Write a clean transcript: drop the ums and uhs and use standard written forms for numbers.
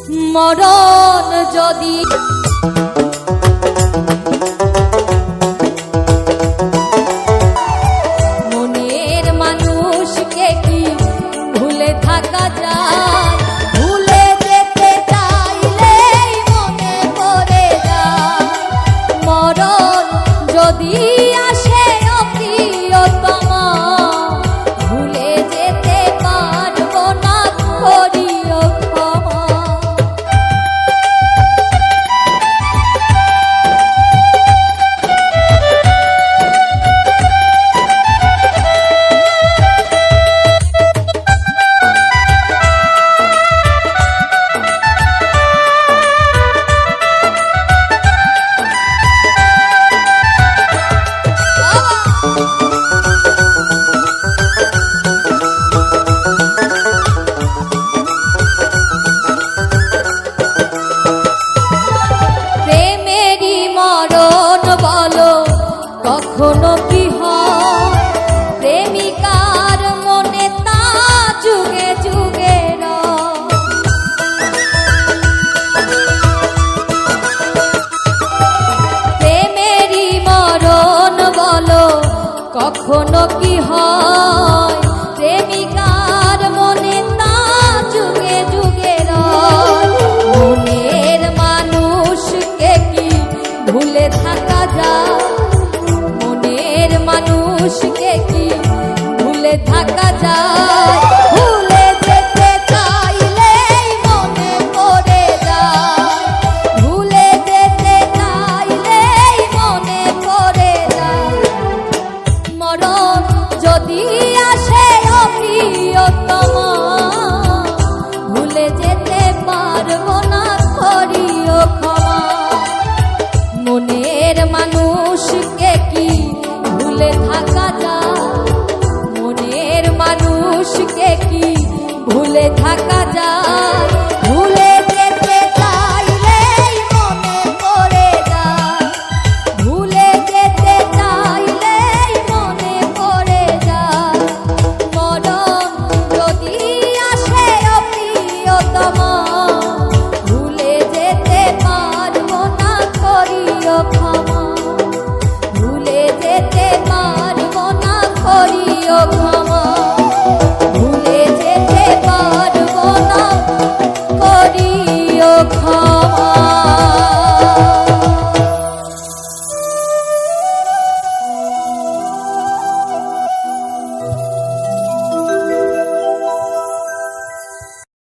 মরণ যদি মনের মানুষকে কি ভুলে থাকা যায়? ভুলে যেতে চাইলেই মনে পড়ে যায়। মরণ যদি আসে অপ্রিয়তমা, ভুলে যেতে পারবো না, করিও ক্ষমা। কখনো কি হয় প্রেমিকার মনে তা যুগে যুগে প্রেমেরই মরণ বলো কখনো কি হয় প্রেমিকার মনে তা যুগে যুগে মনের মানুষকে কি ভুলে থাকা যায়? মানুষকে কি ভুলে থাকা যায়? ভুলে যেতে চাইলেই মনে পড়ে যায়। ভুলে যেতে চাইলেই মনে পড়ে যায়। মরণ যদি আসে অপ্রিয়তমা, ভুলে যেতে পারবো